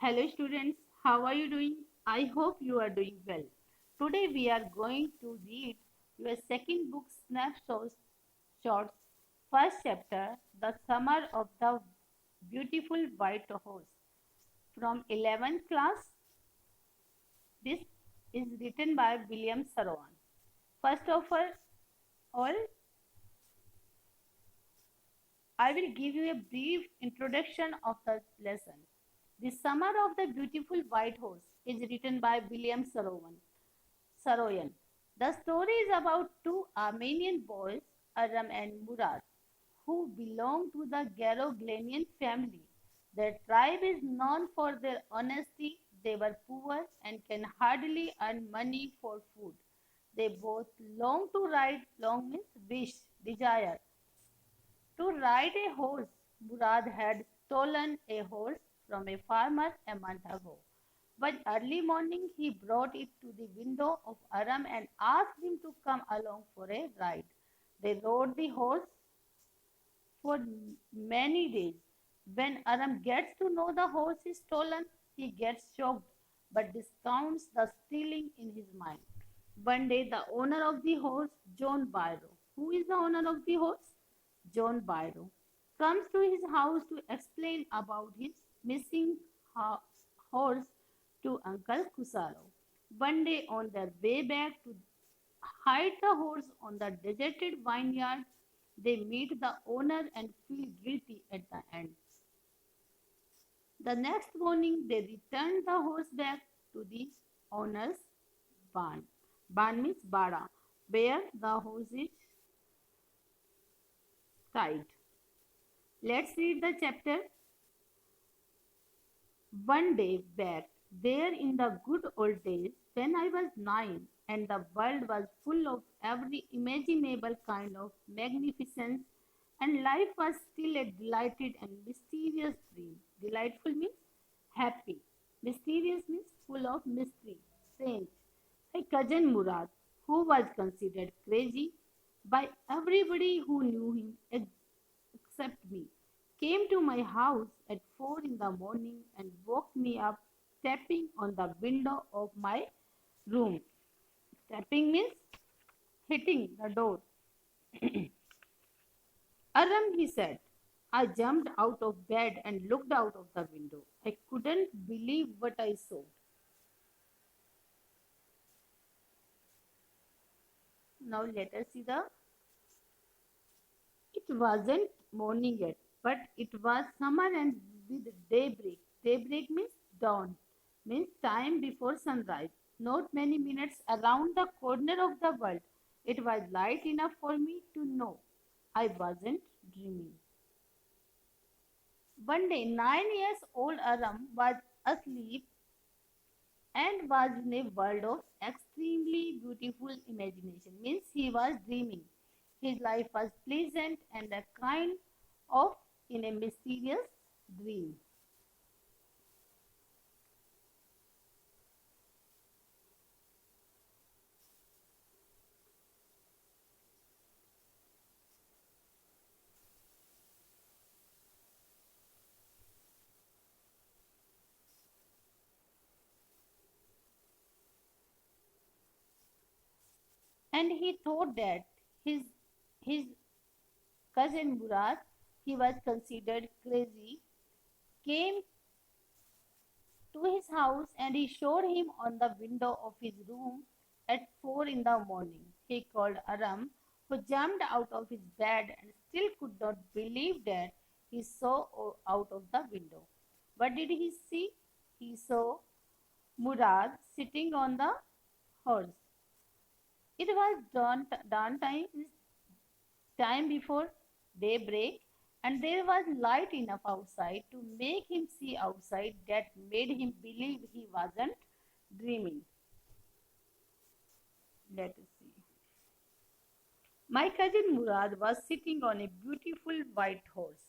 Hello students, how are you doing? I hope you are doing well. Today we are going to read your second book Snapshots Shorts, first chapter, The Summer of the Beautiful White Horse. From 11th class, this is written by William Saroyan. First of all, I will give you a brief introduction of the lesson. The Summer of the Beautiful White Horse is written by William Saroyan. The story is about two Armenian boys, Aram and Murad, who belong to the Garoglanian family. Their tribe is known for their honesty. They were poor and can hardly earn money for food. They both long to ride, long means wish, desire, to ride a horse. Murad had stolen a horse from a farmer a month ago. One early morning, he brought it to the window of Aram and asked him to come along for a ride. They rode the horse for many days. When Aram gets to know the horse is stolen, he gets shocked but discounts the stealing in his mind. One day, the owner of the horse, John Byro, who is the owner of the horse? John Byro, comes to his house to explain about his missing horse to Uncle Kusaro. One day, on their way back to hide the horse on the deserted vineyard, they meet the owner and feel guilty at the end. The next morning, they return the horse back to the owner's barn. Barn means bada, where the horse is tied. Let's read the chapter. One day back, there in the good old days, when I was 9 and the world was full of every imaginable kind of magnificence, and life was still a delighted and mysterious dream. Delightful means happy, mysterious means full of mystery, strange. My cousin Murad, who was considered crazy by everybody who knew him except me, came to my house at 4 in the morning and woke me up tapping on the window of my room. Tapping means hitting the door. Aram, he said. I jumped out of bed and looked out of the window. I couldn't believe what I saw. Now let us see the. It wasn't morning yet, but it was summer and with daybreak. Daybreak means dawn, means time before sunrise. Not many minutes around the corner of the world. It was light enough for me to know I wasn't dreaming. One day, 9 years old Aram was asleep and was in a world of extremely beautiful imagination. Means he was dreaming. His life was pleasant and a kind of in a mysterious dream. And he thought that his his cousin Murad, he was considered crazy, came to his house and he showed him on the window of his room at 4 in the morning. He called Aram, who jumped out of his bed and still could not believe that he saw out of the window. What did he see? He saw Murad sitting on the horse. It was dawn time before daybreak, and there was light enough outside to make him see outside that made him believe he wasn't dreaming. Let us see. My cousin Murad was sitting on a beautiful white horse.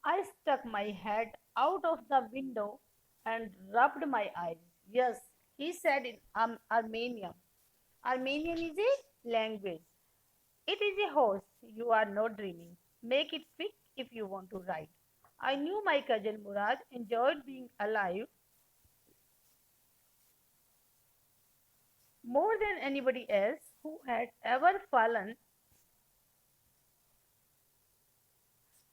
I stuck my head out of the window and rubbed my eyes. Yes, he said in Armenian. Armenian is a language. It is a horse. You are not dreaming. Make it quick if you want to ride. I knew my cousin Murad enjoyed being alive more than anybody else who had ever fallen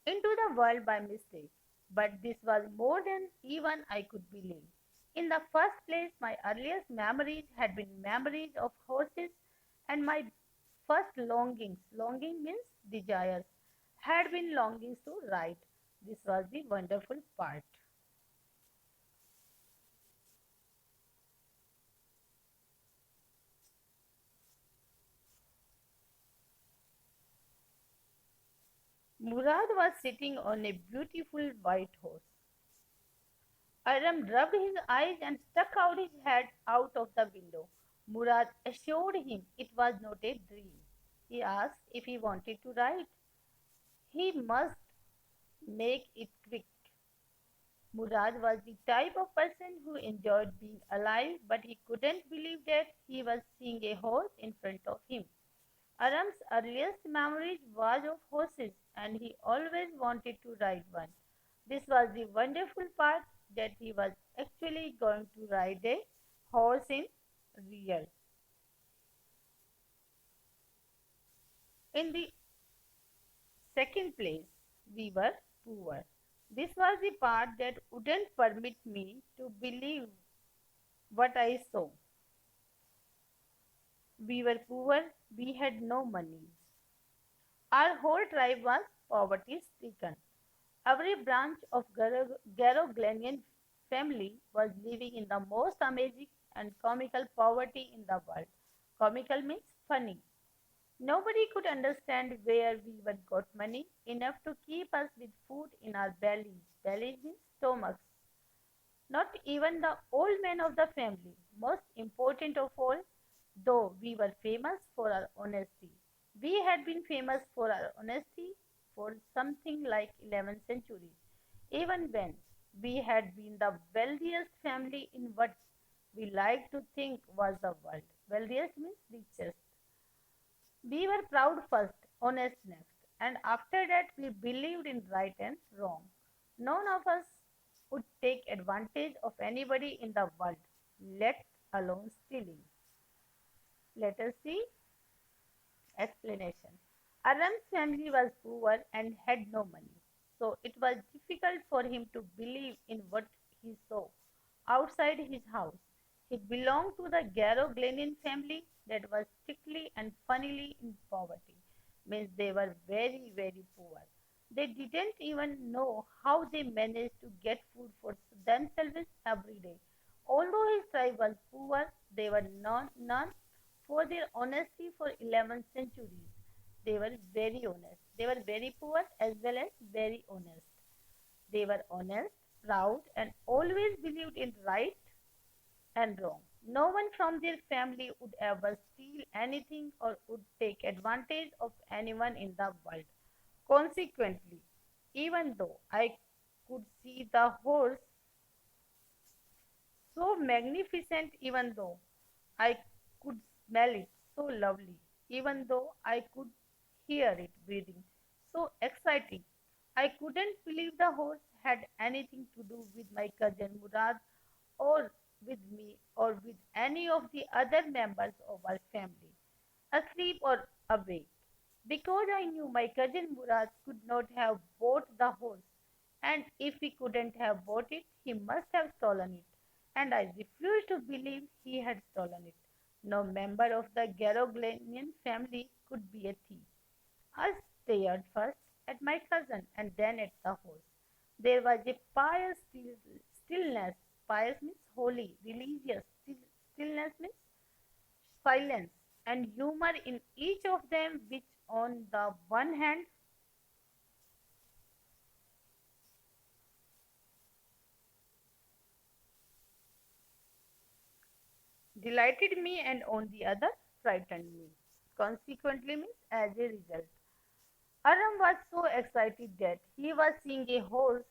into the world by mistake. But this was more than even I could believe. In the first place, my earliest memories had been memories of horses, and my first longings, longing means desires, had been longings to ride. This was the wonderful part. Murad was sitting on a beautiful white horse. Aram rubbed his eyes and stuck out his head out of the window. Murad assured him it was not a dream. He asked if he wanted to ride. He must make it quick. Murad was the type of person who enjoyed being alive, but he couldn't believe that he was seeing a horse in front of him. Aram's earliest memories was of horses, and he always wanted to ride one. This was the wonderful part that he was actually going to ride a horse in real. In the second place, we were poor. This was the part that wouldn't permit me to believe what I saw. We were poor, we had no money. Our whole tribe was poverty stricken. Every branch of Garogleanian family was living in the most amazing and comical poverty in the world. Comical means funny. Nobody could understand where we even got money enough to keep us with food in our bellies. Bellies means stomachs. Not even the old men of the family. Most important of all, though we were famous for our honesty. We had been famous for our honesty for something like 11 centuries, even when we had been the wealthiest family in what we like to think was the world. Wealthiest means richest. We were proud first, honest next, and after that we believed in right and wrong. None of us would take advantage of anybody in the world, let alone stealing. Let us see explanation. Aram's family was poor and had no money, so it was difficult for him to believe in what he saw outside his house. He belonged to the Garrow Glennin family that was strictly and funnily in poverty, means they were very, very poor. They didn't even know how they managed to get food for themselves every day. Although his tribe was poor, they were none for their honesty for 11 centuries. They were very honest. They were very poor as well as very honest. They were honest, proud, and always believed in right and wrong. No one from their family would ever steal anything or would take advantage of anyone in the world. Consequently, even though I could see the horse so magnificent, even though I could smell it so lovely, even though I could hear it breathing so exciting, I couldn't believe the horse had anything to do with my cousin Murad or with me or with any of the other members of our family, asleep or awake. Because I knew my cousin Murad could not have bought the horse, and if he couldn't have bought it, he must have stolen it, and I refused to believe he had stolen it. No member of the Garroglanian family could be a thief. I stared first at my cousin and then at the horse. There was a pious stillness. Pious means holy, religious. Stillness means silence and humor in each of them, which on the one hand delighted me and on the other frightened me. Consequently means as a result. Aram was so excited that he was seeing a horse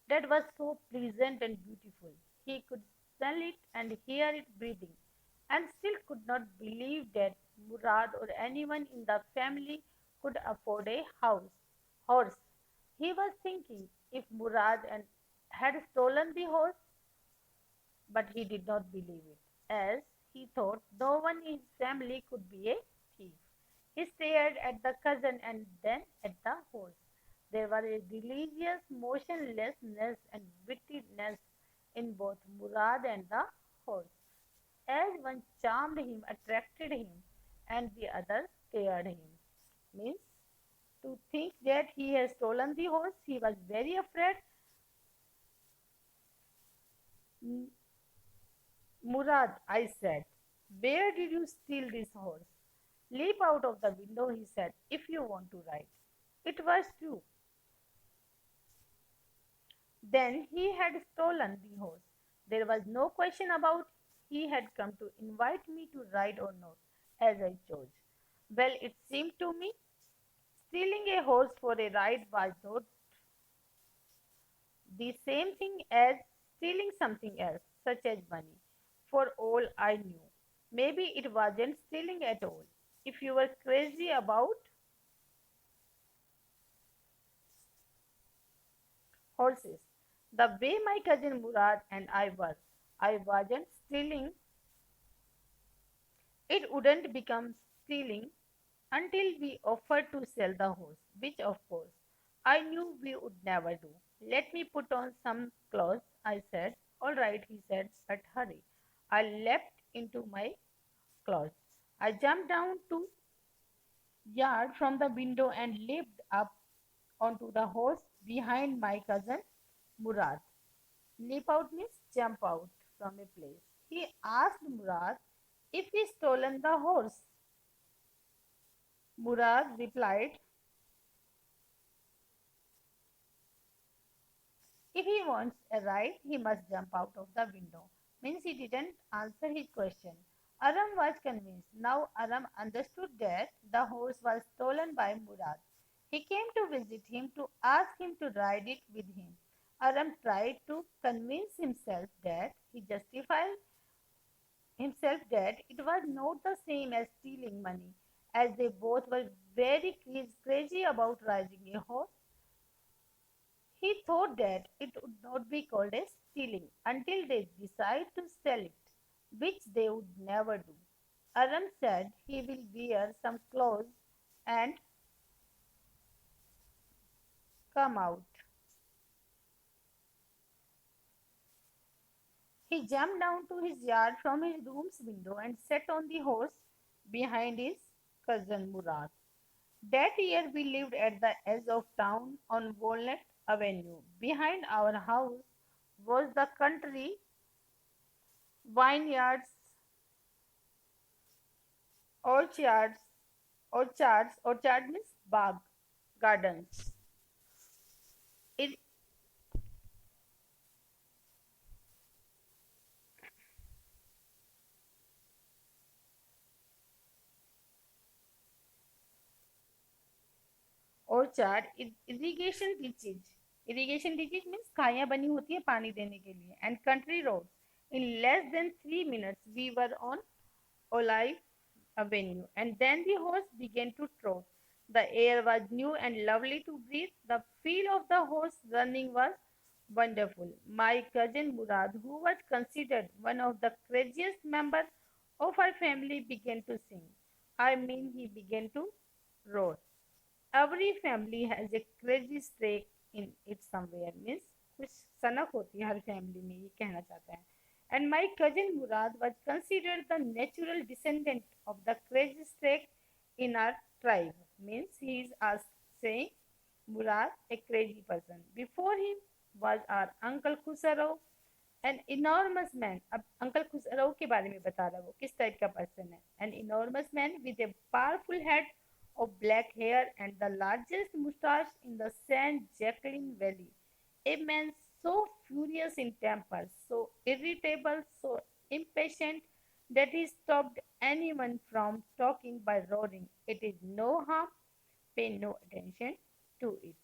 that was so pleasant and beautiful. He could smell it and hear it breathing, and still could not believe that Murad or anyone in the family could afford a horse. He was thinking if Murad and had stolen the horse, but he did not believe it, as he thought no one in his family could be a thief. He stared at the cousin and then at the horse. There was a religious motionlessness and wittiness in both Murad and the horse, as one charmed him, attracted him, and the other scared him. Means to think that he has stolen the horse, he was very afraid. Murad, I said, where did you steal this horse? Leap out of the window, he said, if you want to ride. It was true. Then he had stolen the horse. There was no question about he had come to invite me to ride or not, as I chose. Well, it seemed to me stealing a horse for a ride was not the same thing as stealing something else, such as money. For all I knew, maybe it wasn't stealing at all. If you were crazy about horses, the way my cousin Murad and I were, I wasn't stealing. It wouldn't become stealing until we offered to sell the horse, which of course I knew we would never do. Let me put on some clothes, I said. All right, he said, but hurry. I leapt into my clothes. I jumped down to yard from the window and leaped up onto the horse behind my cousin Murad. Leap out means jump out from a place. He asked Murad if he stolen the horse. Murad replied, if he wants a ride, he must jump out of the window. Means he didn't answer his question. Aram was convinced. Now Aram understood that the horse was stolen by Murad. He came to visit him to ask him to ride it with him. Aram tried to convince himself that it was not the same as stealing money, as they both were very crazy about riding a horse. He thought that it would not be called as stealing until they decide to sell it, which they would never do. Aram said he will wear some clothes and come out. He jumped down to his yard from his room's window and sat on the horse behind his cousin Murad. That year we lived at the edge of town on Walnut Avenue. Behind our house was the country vineyards, orchards, orchard means bag, gardens. It, irrigation ditches means खाइयाँ बनी होती है पानी देने के लिए. And country roads. In less than 3 minutes, we were on Olive Avenue, and then the horse began to trot. The air was new and lovely to breathe. The feel of the horse running was wonderful. My cousin Murad, who was considered one of the craziest members of our family, began to sing. I mean, he began to roar. Every family has a crazy streak in it somewhere. Means कुछ सनक होती है हर family में, ये कहना चाहता है. And my cousin Murad was considered the natural descendant of the crazy streak in our tribe. Means he is us saying Murad, a crazy person. Before him was our Uncle Khusaro, an enormous man. अब uncle Khusro के बारे में बता रहा है वो किस type का पर्सन है. An enormous man with a powerful head of black hair and the largest moustache in the San Jacqueline Valley. A man so furious in temper, so irritable, so impatient that he stopped anyone from talking by roaring. It is no harm, pay no attention to it.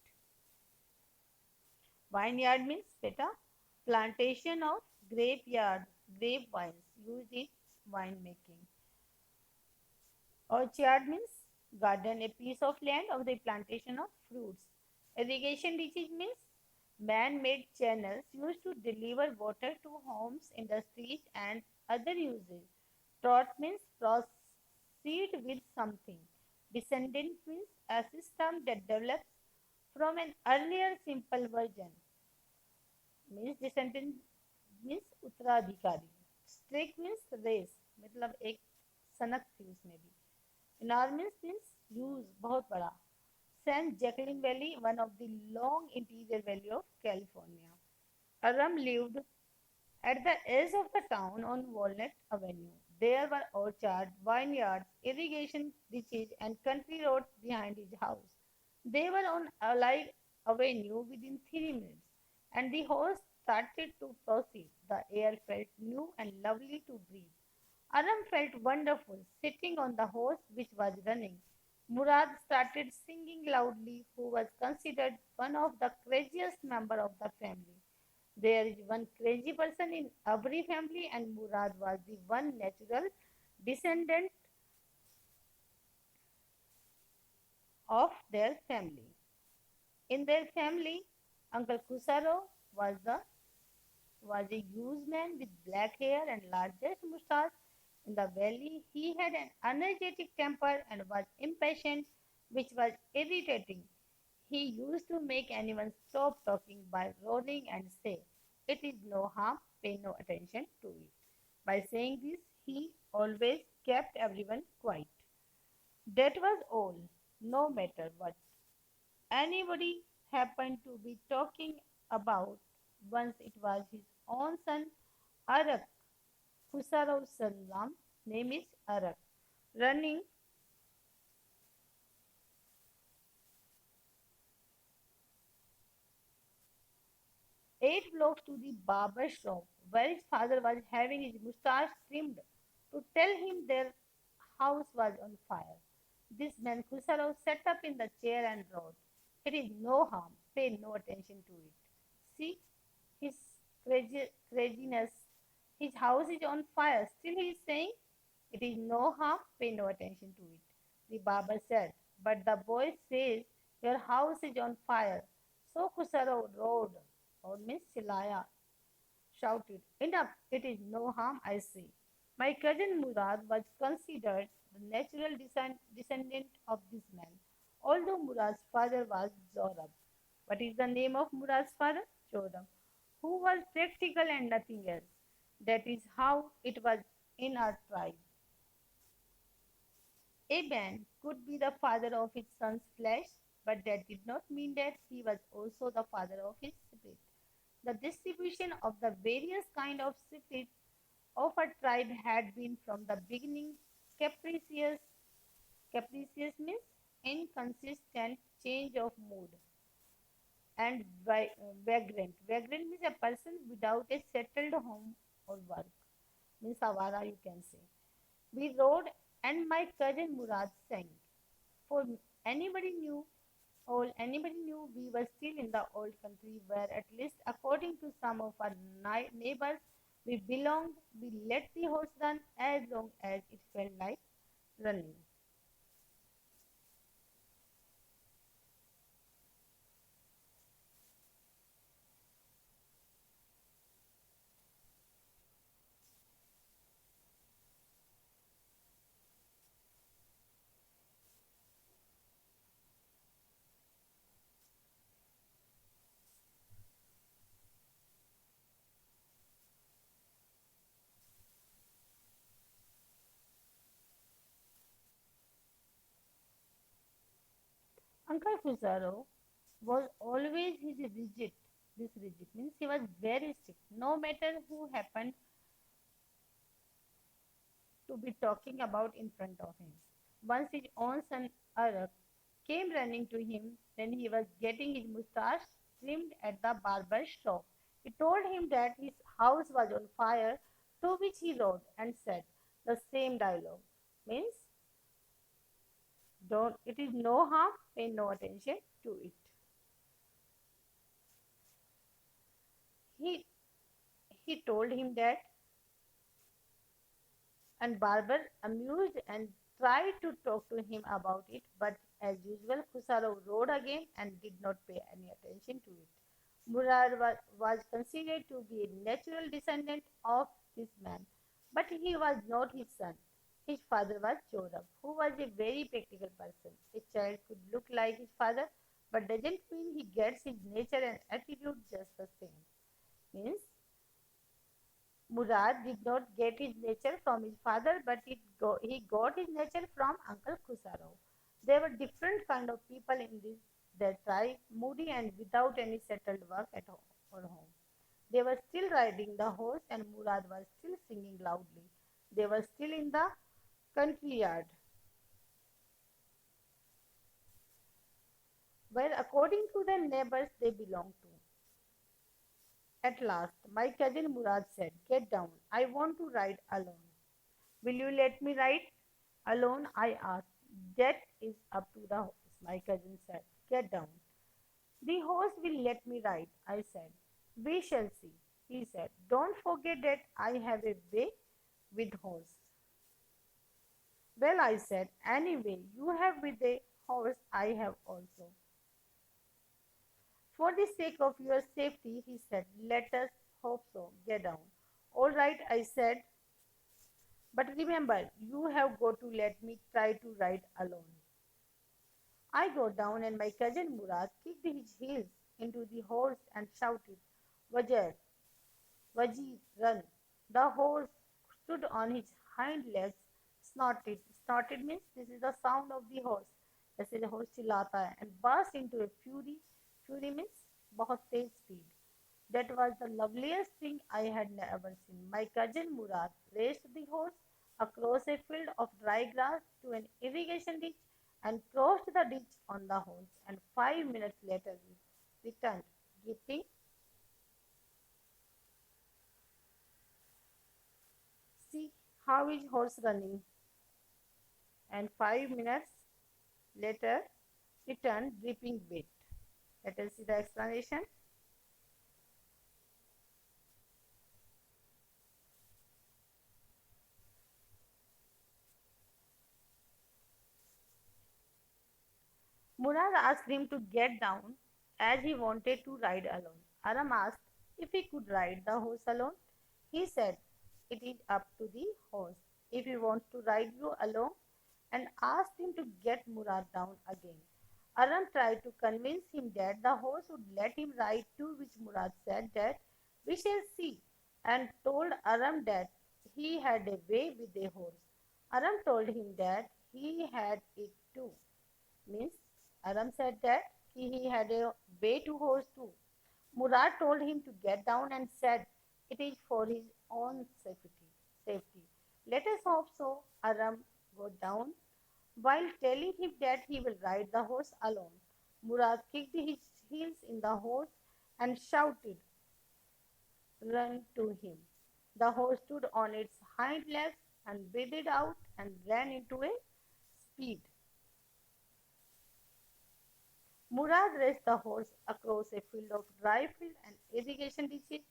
Vineyard means beta, plantation of grape vines used in winemaking. Orchard means garden, a piece of land of the plantation of fruits. Irrigation ditches means man-made channels used to deliver water to homes, industries, and other uses. Trot means proceed with something. Descendant means a system that develops from an earlier simple version. Means descendant means उत्तराधिकारी. Streak means race. मतलब एक सनक थी उसमें भी. Enormous means huge, बहुत बड़ा. San Jacqueline Valley, one of the long interior valley of California. Aram lived at the edge of the town on Walnut Avenue. There were orchards, vineyards, irrigation ditches, and country roads behind his house. They were on Allied Avenue within 3 minutes, and the horse started to proceed. The air felt new and lovely to breathe. Aram felt wonderful sitting on the horse which was running. Murad started singing loudly, who was considered one of the craziest members of the family. There is one crazy person in every family, and Murad was the one natural descendant of their family. In their family, Uncle Kusaro was the was a huge man with black hair and largest mustache. In the valley, he had an energetic temper and was impatient, which was irritating. He used to make anyone stop talking by roaring and say, "It is no harm, pay no attention to it." By saying this, he always kept everyone quiet. That was all, no matter what anybody happened to be talking about. Once it was his own son, Arak, Khusarau Salam, name is Arak, running 8 blocks to the barber shop where his father was having his mustache trimmed to tell him their house was on fire. This man Khusarau sat up in the chair and wrote, "It is no harm, pay no attention to it." See his craziness. His house is on fire. Still he is saying, "It is no harm, pay no attention to it." The barber said, "But the boy says your house is on fire." So Khusarau roared, or Miss Chilaya shouted, "Enough! It is no harm, I say." My cousin Murad was considered the natural descendant of this man, although Murad's father was Zorab. What is the name of Murad's father? Jorab, who was practical and nothing else. That is how it was in our tribe. A man could be the father of his son's flesh, but that did not mean that he was also the father of his spirit. The distribution of the various kind of spirits of a tribe had been from the beginning capricious. Capricious means inconsistent change of mood, and vagrant. Vagrant means a person without a settled home or work. Means avara, you can say. We rode, and my cousin Murad sang. For anybody knew, anybody knew we were still in the old country where, at least according to some of our neighbors, we belonged. We let the horse run as long as it felt like running. Uncle Fusaro was always his rigid. This rigid means he was very strict. No matter who happened to be talking about in front of him. Once his own son Arak came running to him when he was getting his mustache trimmed at the barber's shop. He told him that his house was on fire, to which he wrote and said the same dialogue. Means, don't, it is no harm, pay no attention to it. He he told him that, and barber, amused and tried to talk to him about it, but as usual, Khusaro rode again and did not pay any attention to it. Murad was considered to be a natural descendant of this man, but he was not his son. His father was Jorab, who was a very practical person. A child could look like his father, but doesn't mean he gets his nature and attitude just the same. Means Murad did not get his nature from his father, but he got his nature from Uncle Khusaro. There were different kind of people in their tribe, moody and without any settled work at home or home. They were still riding the horse, and Murad was still singing loudly. They were still in the country yard, where, according to the neighbors, they belonged to. At last, my cousin Murad said, "Get down. I want to ride alone." "Will you let me ride alone?" I asked. "That is up to the horse," my cousin said. "Get down." "The horse will let me ride," I said. "We shall see," he said. "Don't forget that I have a way with horse." "Well," I said, "anyway, you have with a horse, I have also." "For the sake of your safety," he said, "let us hope so. Get down." "All right," I said, "but remember, you have got to let me try to ride alone." I got down, and my cousin Murad kicked his heels into the horse and shouted, "Wajir, Wajir, run." The horse stood on his hind legs, snorted. Snorted means this is the sound of the horse. जैसे the horse चिल्लाता है, and burst into a fury. Fury means बहुत तेज speed. That was the loveliest thing I had ever seen. My cousin Murad raced the horse across a field of dry grass to an irrigation ditch and crossed the ditch on the horse, and 5 minutes later returned, dripping. "See how is horse running?" And 5 minutes later returned, dripping wet. Let us see the explanation. Murad asked him to get down as he wanted to ride alone. Aram asked if he could ride the horse alone. He said, "It is up to the horse if he wants to ride you alone," and asked him to get Murad down again. Aram tried to convince him that the horse would let him ride too, which Murad said that "we shall see," and told Aram that he had a way with a horse. Aram told him that he had it too. Means Aram said that he had a way to horse too. Murad told him to get down and said it is for his own safety. Safety. "Let us hope so." Aram got down while telling him that he will ride the horse alone. Murad kicked his heels in the horse and shouted, "Run to him." The horse stood on its hind legs and breathed out and ran into a speed. Murad raced the horse across a field of dry field and irrigation ditches.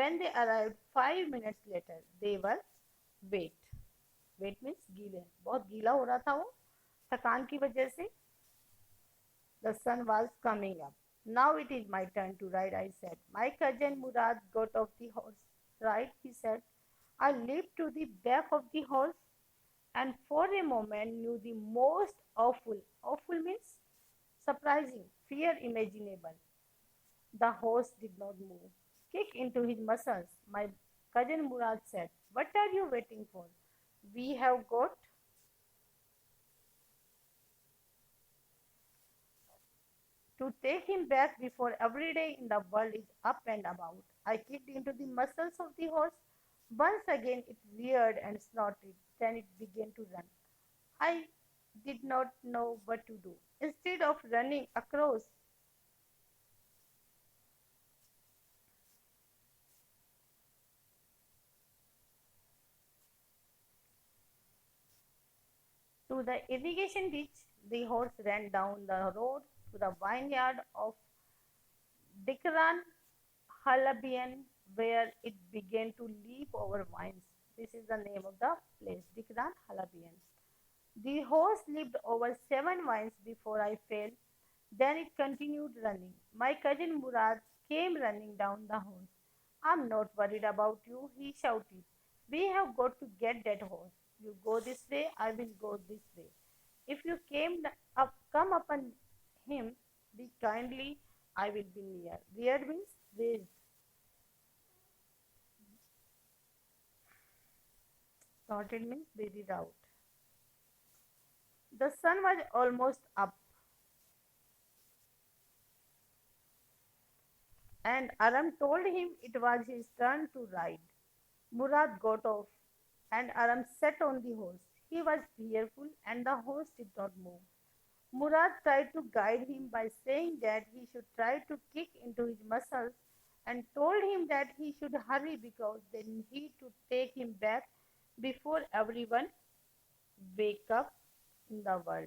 When they arrived 5 minutes later, they were wet. Wet means गीले. बहुत गीला हो रहा था वो थकान की वजह से. The sun was coming up. "Now it is my turn to ride," I said. My cousin Murad got off the horse. "Right," he said. I leaped to the back of the horse and for a moment knew the most awful means surprising, fear imaginable. The horse did not move. "Kick into his muscles," my cousin Murad said. "What are you waiting for? We have got to take him back before every day in the world is up and about." I kicked into the muscles of the horse. Once again it reared and snorted. Then it began to run. I did not know what to do. Instead of running across to the irrigation ditch, the horse ran down the road to the vineyard of Dikran Halabian, where it began to leap over vines. This is the name of the place, Dikran Halabian. The horse leaped over 7 miles before I fell. Then it continued running. My cousin Murad came running down the horse. I'm not worried about you, he shouted. We have got to get that horse. You go this way, I will go this way. If you come upon him, be kindly, I will be near. Near means where. Sorted means very out. The sun was almost up, and Aram told him it was his turn to ride. Murad got off, and Aram sat on the horse. He was fearful, and the horse did not move. Murad tried to guide him by saying that he should try to kick into his muscles and told him that he should hurry because they need to take him back before everyone wake up in the world.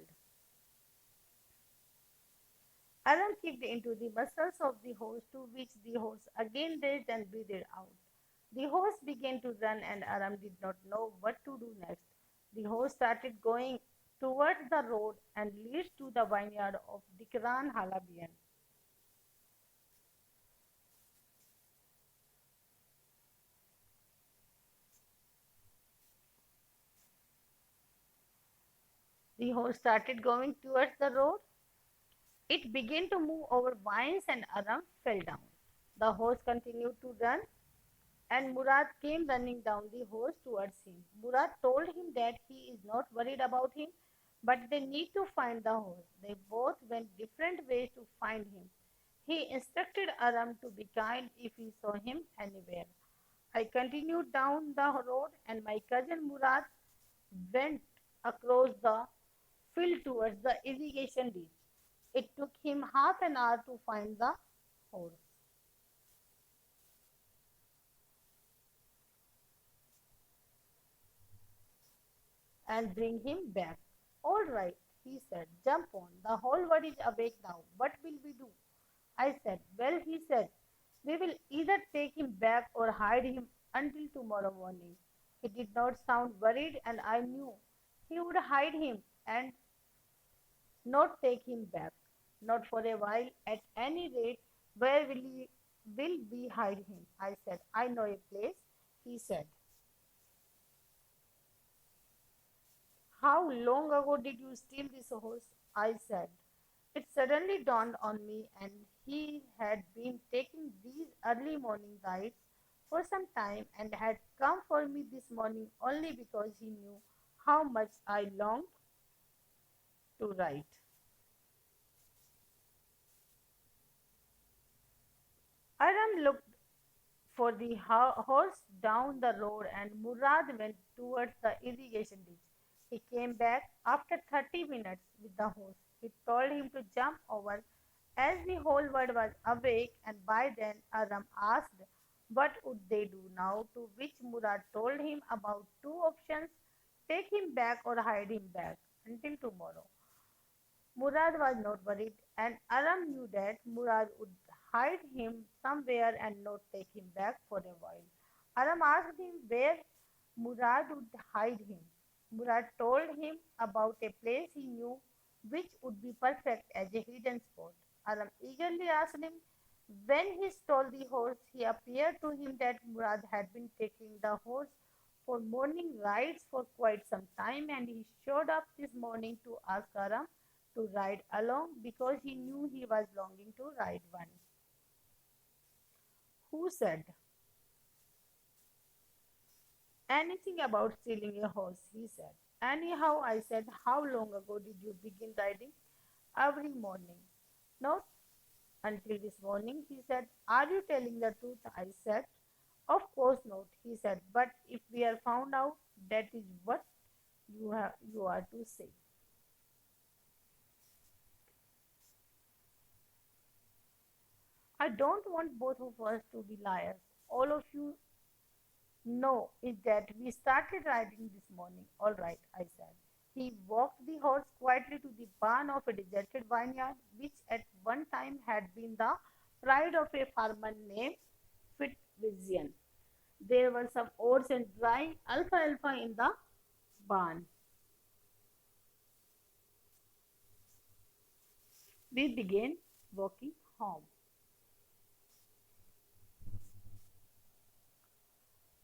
Aram kicked into the muscles of the horse, to which the horse again raged and breathed out. The horse began to run, and Aram did not know what to do next. The horse started going towards the road and leads to the vineyard of Dikran Halabian. The horse started going towards the road. It began to move over vines, and Aram fell down. The horse continued to run, and Murad came running down the horse towards him. Murad told him that he is not worried about him, but they need to find the horse. They both went different ways to find him. He instructed Aram to be kind if he saw him anywhere. I continued down the road, and my cousin Murad went across the field towards the irrigation ditch. It took him half an hour to find the horse and bring him back. All right, he said, jump on. The whole world is awake now. What will we do? I said, well, he said, we will either take him back or hide him until tomorrow morning. He did not sound worried, and I knew he would hide him and not take him back. Not for a while. At any rate, where will we hide him? I said, I know a place. He said, how long ago did you steal this horse? I said. It suddenly dawned on me, and he had been taking these early morning rides for some time and had come for me this morning only because he knew how much I longed to ride. Aram looked for the horse down the road, and Murad went towards the irrigation ditch. He came back after 30 minutes with the horse. He told him to jump over as the whole world was awake, and by then Aram asked what would they do now, to which Murad told him about two options: take him back or hide him back until tomorrow. Murad was not worried, and Aram knew that Murad would hide him somewhere and not take him back for a while. Aram asked him where Murad would hide him. Murad told him about a place he knew which would be perfect as a hidden spot. Aram eagerly asked him when he stole the horse. He appeared to him that Murad had been taking the horse for morning rides for quite some time, and he showed up this morning to ask Aram to ride along because he knew he was longing to ride one. Who said anything about stealing a horse? He said. Anyhow, I said, how long ago did you begin riding? Every morning. Not until this morning, he said. Are you telling the truth? I said. Of course not, he said. But if we are found out, that is what you are to say. I don't want both of us to be liars. All of you know is that we started riding this morning. All right, I said. He walked the horse quietly to the barn of a deserted vineyard, which at one time had been the pride of a farmer named Fitzvizian. There were some oats and dry alfalfa in the barn. We began walking home.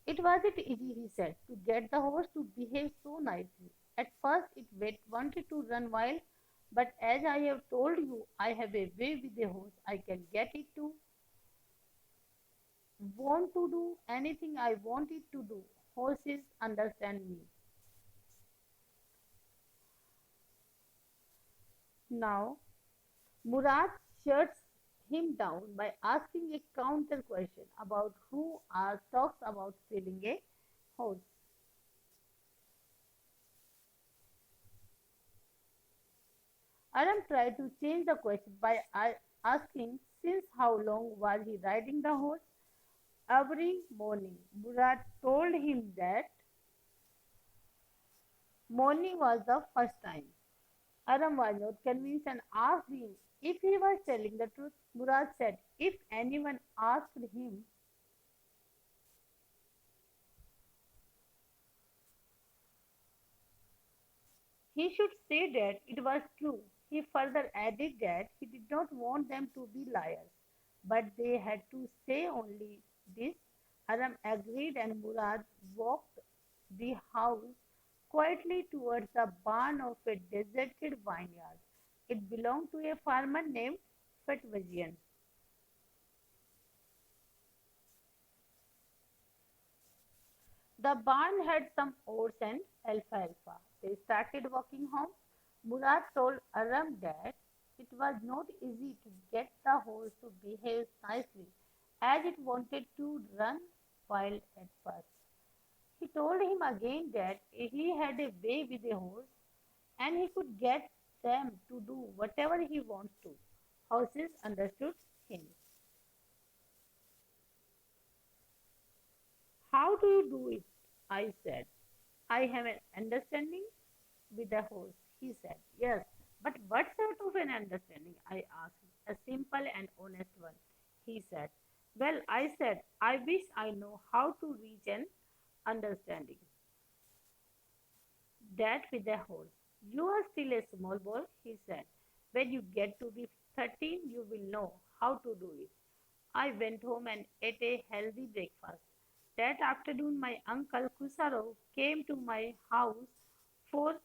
It wasn't easy, he said, to get the horse to behave so nicely. At first, wanted to run wild, but as I have told you, I have a way with the horse. I can get it to want to do anything I want it to do. Horses understand me. Now, Murad shuts him down by asking a counter question about who talks about stealing a horse. Aram tried to change the question by asking since how long was he riding the horse. Every morning, Murad told him that morning was the first time. Aram was not convinced and asked him if he was telling the truth. Murad said if anyone asked him, he should say that it was true. He further added that he did not want them to be liars, but they had to say only this. Aram agreed and Murad walked the house quietly towards the barn of a deserted vineyard. It belonged to a farmer named Fetwajian. The barn had some oats and alfalfa. They started walking home. Murad told Aram that it was not easy to get the horse to behave nicely, as it wanted to run wild at first. He told him again that he had a way with a horse and he could get them to do whatever he wants to. Horses understood him. How do you do it? I said. I have an understanding with the horse, he said. Yes, but what sort of an understanding? I asked. A simple and honest one, he said. Well, I said, I wish I know how to reach an understanding. That with a horse. You are still a small boy, he said. When you get to be 13, you will know how to do it. I went home and ate a healthy breakfast. That afternoon, my uncle Kusaro came to my house for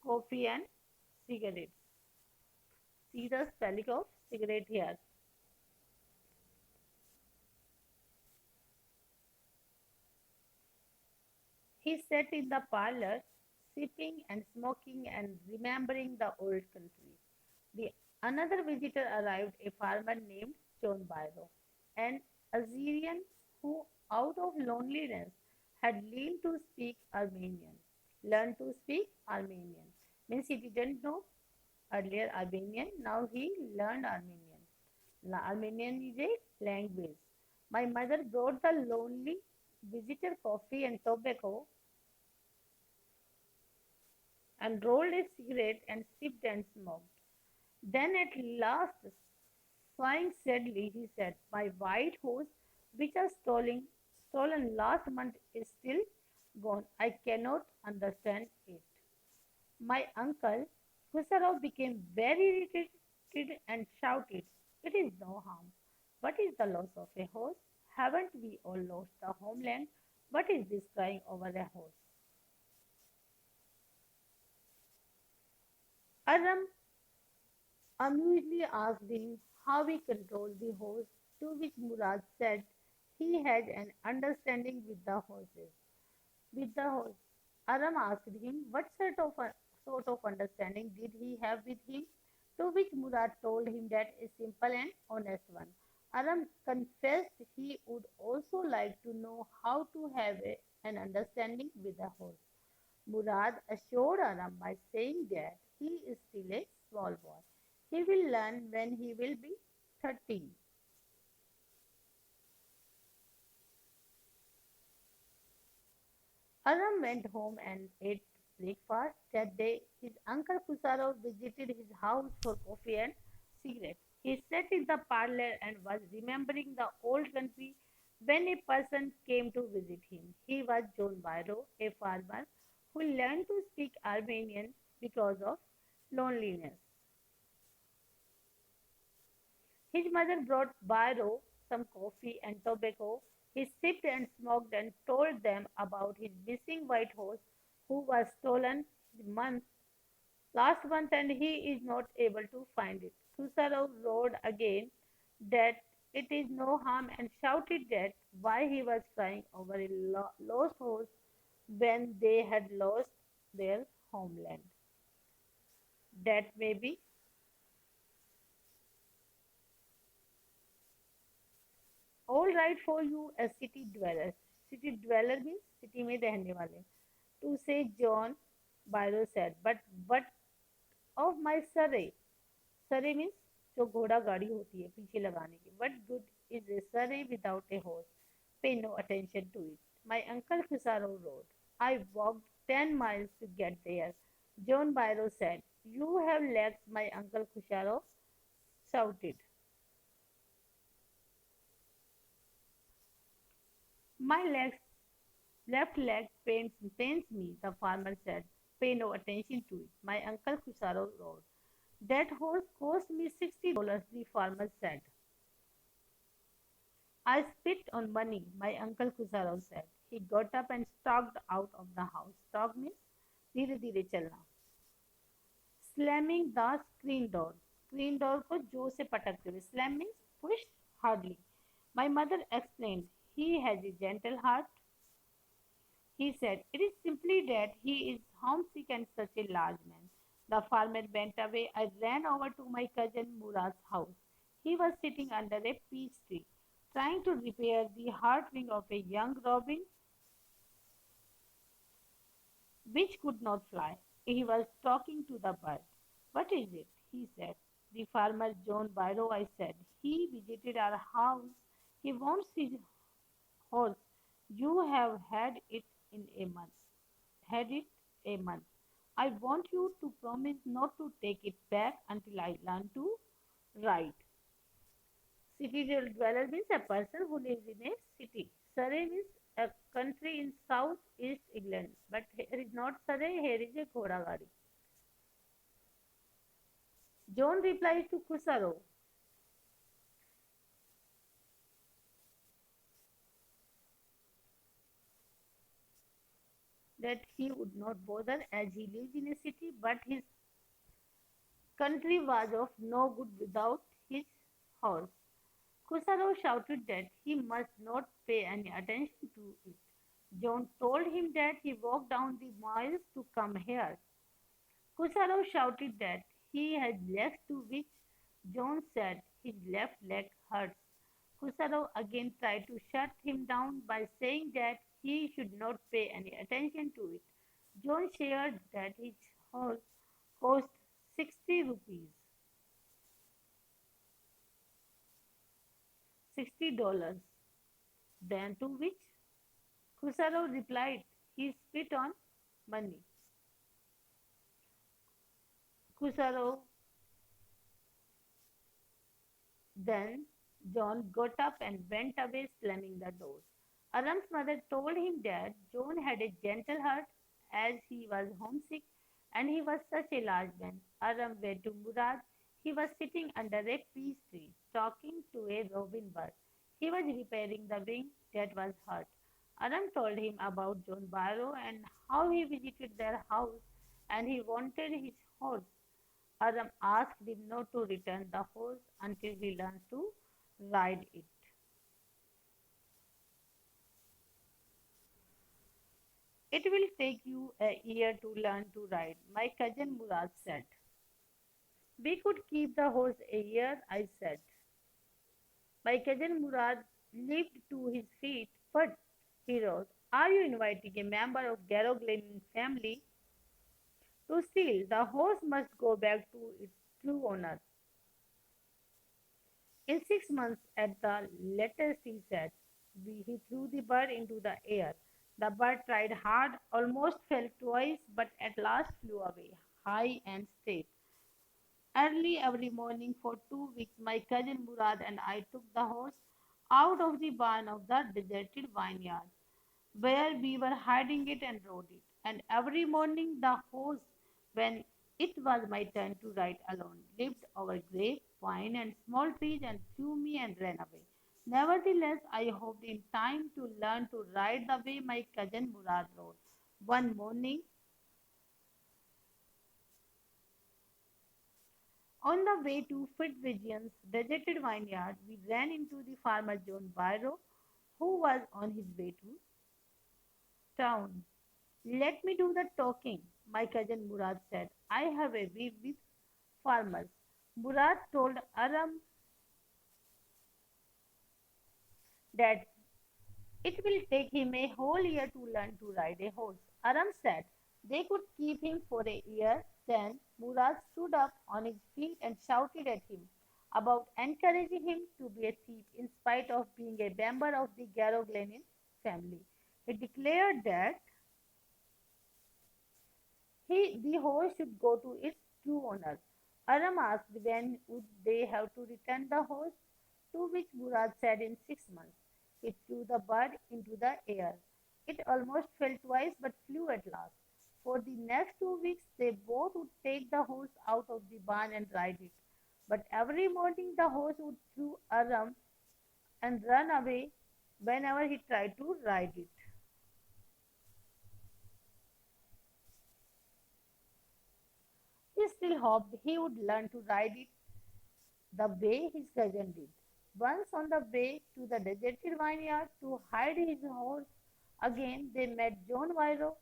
coffee and cigarettes. See the spelling of cigarette here. He sat in the parlor, sipping and smoking and remembering the old country. The another visitor arrived, a farmer named John Byro, an Assyrian who, out of loneliness, had learned to speak Armenian. Means he didn't know earlier Armenian, now he learned Armenian. Armenian is a language. My mother brought the lonely visitor coffee and tobacco and rolled a cigarette and sipped and smoked. Then at last, sighing sadly, he said, my white horse, which was stolen last month, is still gone. I cannot understand it. My uncle Khusarov became very irritated and shouted, it is no harm. What is the loss of a horse? Haven't we all lost the homeland? What is this crying over a horse? Aram amusedly asked him how he controlled the horse, to which Murad said he had an understanding with the horses. With the horse, Aram asked him what sort of understanding did he have with him, to which Murad told him that a simple and honest one. Aram confessed he would also like to know how to have an understanding with the horse. Murad assured Aram by saying that he is still a small boy. He will learn when he will be 13. Aram went home and ate breakfast. That day, his uncle Kusaro visited his house for coffee and cigarettes. He sat in the parlor and was remembering the old country when a person came to visit him. He was John Byro, a farmer who learned to speak Armenian because of loneliness. His mother brought Byro some coffee and tobacco. He sipped and smoked and told them about his missing white horse who was stolen month last month and he is not able to find it. Khusrau roared again that it is no harm and shouted that why he was crying over a lost horse when they had lost their homeland. That may be all right for you as city dwellers. City dweller means city में रहने वाले. To say John, Byron said, but of my surrey. Surrey means जो घोड़ा गाड़ी होती है पीछे लगाने की. What good is a surrey without a horse? Pay no attention to it. My uncle Cesaro rode. I walked 10 miles to get there. John Byron said, you have legs, my uncle Cesaro shouted. My legs, left leg pains me, the farmer said. Pay no attention to it. My uncle Cesaro roared. That horse cost me $60, the farmer said. I spit on money, my uncle Cesaro said. He got up and stalked out of the house. Stalk means धीरे धीरे चलना. Slamming the screen door. Screen door को जोर से पटकते हुए. Slam means push hardly. My mother explained, he has a gentle heart. He said, it is simply that he is homesick and such a large man. The farmer went away. I ran over to my cousin Murad's house. He was sitting under a peach tree, trying to repair the heartwing of a young robin which could not fly. He was talking to the bird. What is it? He said. The farmer John Byro, I said. He visited our house. He wants his horse. You have had it in a month. Had it a month. I want you to promise not to take it back until I learn to ride. City dweller means a person who lives in a city. Surrey means a country in south east England. But here is not Surrey, here is a Ghodagari. John replies to Kusaro. That he would not bother as he lives in a city, but his country was of no good without his horse. Kusaro shouted that he must not pay any attention to it. John told him that he walked down the miles to come here. Kusaro shouted that he had legs to which John said his left leg hurts. Kusaro again tried to shut him down by saying that he should not pay any attention to it. John shared that his horse cost 60 rupees, $60. Then to which Kusaro replied, he spit on money. Kusaro then John got up and went away, slamming the door. Aram's mother told him that John had a gentle heart as he was homesick and he was such a large man. Aram went to Murad. He was sitting under a peach tree, talking to a robin bird. He was repairing the wing that was hurt. Aram told him about John Barrow and how he visited their house and he wanted his horse. Aram asked him not to return the horse until he learns to ride it. It will take you a year to learn to ride, my cousin Murad said. We could keep the horse a year, I said. My cousin Murad leaped to his feet. But, he rose, are you inviting a member of Garoglen family to steal? The horse must go back to its true owner. In 6 months at the latest, he said. He threw the bird into the air. The bird tried hard, almost fell twice, but at last flew away, high and straight. Early every morning for 2 weeks, my cousin Murad and I took the horse out of the barn of the deserted vineyard, where we were hiding it and rode it. And every morning the horse, when it was my turn to ride alone, leaped our grave vine and small trees and threw me and ran away. Nevertheless, I hoped in time to learn to ride the way my cousin Murad rode. One morning, on the way to Fitzwilliam's deserted vineyard, we ran into the farmer John Byrow, who was on his way to town. Let me do the talking, my cousin Murad said. I have a way with farmers. Murad told Aram that it will take him a whole year to learn to ride a horse. Aram said they could keep him for a year. Then Murad stood up on his feet and shouted at him about encouraging him to be a thief in spite of being a member of the Garoglenin family. He declared that the horse should go to its true owner. Aram asked when would they have to return the horse, to which Murad said in 6 months. He threw the bird into the air. It almost fell twice but flew at last. For the next 2 weeks, they both would take the horse out of the barn and ride it. But every morning, the horse would throw Aram and run away whenever he tried to ride it. He still hoped he would learn to ride it the way his cousin did. Once on the way to the deserted vineyard to hide his horse, again they met John Viro,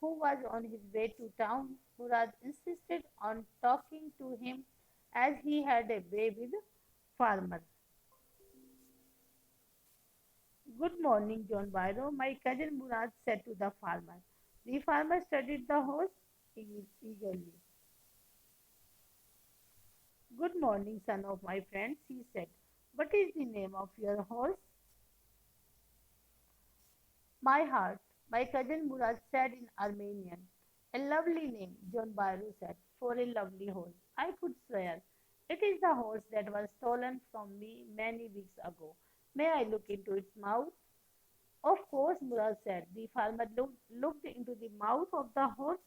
who was on his way to town. Murad insisted on talking to him as he had a way with farmers. Good morning, John Viro, my cousin Murad said to the farmer. The farmer studied the horse eagerly. Good morning, son of my friends, he said. What is the name of your horse? My heart, my cousin Murad said in Armenian. A lovely name, John Baru said, for a lovely horse. I could swear. It is the horse that was stolen from me many weeks ago. May I look into its mouth? Of course, Murad said. The farmer looked into the mouth of the horse.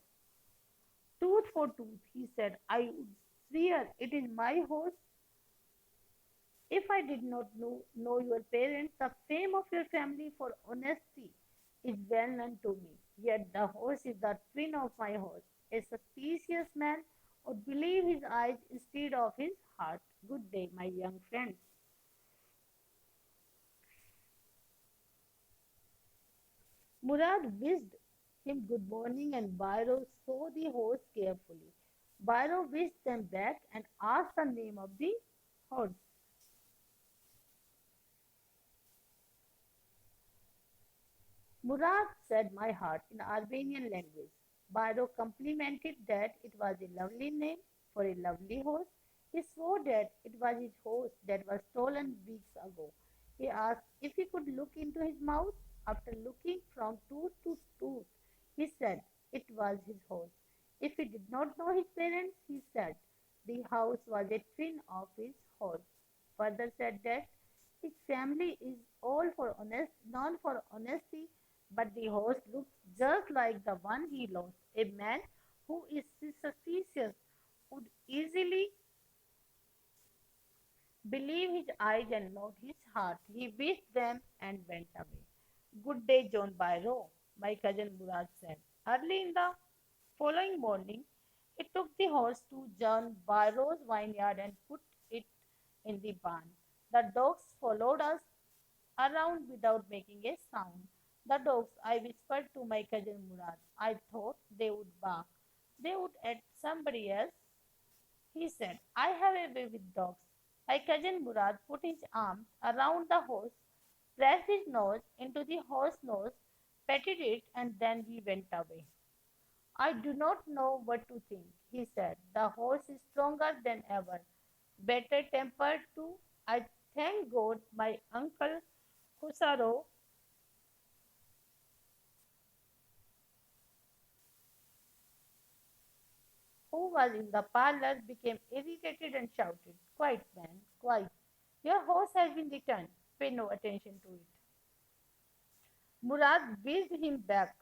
Tooth for tooth, he said. I would swear it is my horse. If I did not know your parents, the fame of your family for honesty is well known to me. Yet the horse is the twin of my horse. A suspicious man would believe his eyes instead of his heart. Good day, my young friends. Murad wished him good morning and Byro saw the horse carefully. Byro wished them back and asked the name of the horse. Murad said my heart in Albanian language. Byro complimented that it was a lovely name for a lovely horse. He swore that it was his horse that was stolen weeks ago. He asked if he could look into his mouth. After looking from tooth to tooth, he said it was his horse. If he did not know his parents, he said the house was a twin of his horse. Further said that his family is all for honest, known for honesty, but the horse looks just like the one he lost. A man who is suspicious would easily believe his eyes and not his heart. He wished them and went away. Good day, John Byro, my cousin Murad said. Early in the following morning, he took the horse to John Byro's vineyard and put it in the barn. The dogs followed us around without making a sound. The dogs, I whispered to my cousin Murad. I thought they would bark. They would at somebody else. He said, I have a way with dogs. My cousin Murad put his arms around the horse, pressed his nose into the horse's nose, petted it, and then we went away. I do not know what to think, he said. The horse is stronger than ever, better tempered too. I thank God my uncle Husaro, who was in the parlor, became irritated and shouted, quiet, man, quiet. Your horse has been returned. Pay no attention to it. Murad whisked him back.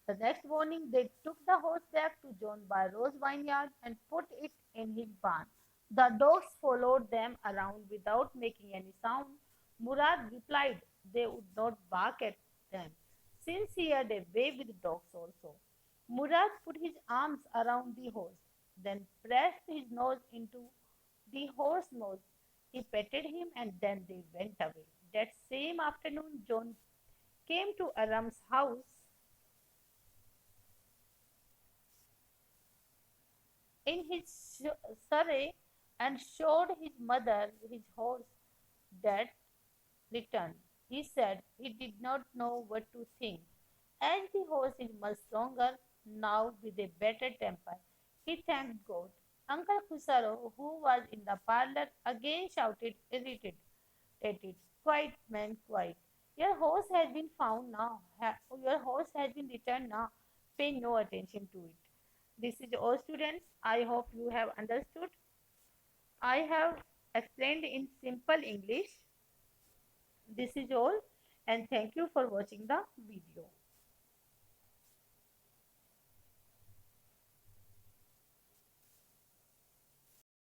The next morning, they took the horse back to John Byro's vineyard and put it in his barn. The dogs followed them around without making any sound. Murad replied they would not bark at them, since he had a way with dogs also. Murad put his arms around the horse, then pressed his nose into the horse's nose. He petted him and then they went away. That same afternoon, John came to Aram's house in his surrey and showed his mother his horse that returned. He said he did not know what to think, as the horse is much stronger now with a better temper. He thanked God. Uncle Khusaro, who was in the parlor, again shouted, irritated, quiet, man, quiet. Your horse has been found now. Your horse has been returned now. Pay no attention to it. This is all, students. I hope you have understood. I have explained in simple English. This is all, and thank you for watching the video.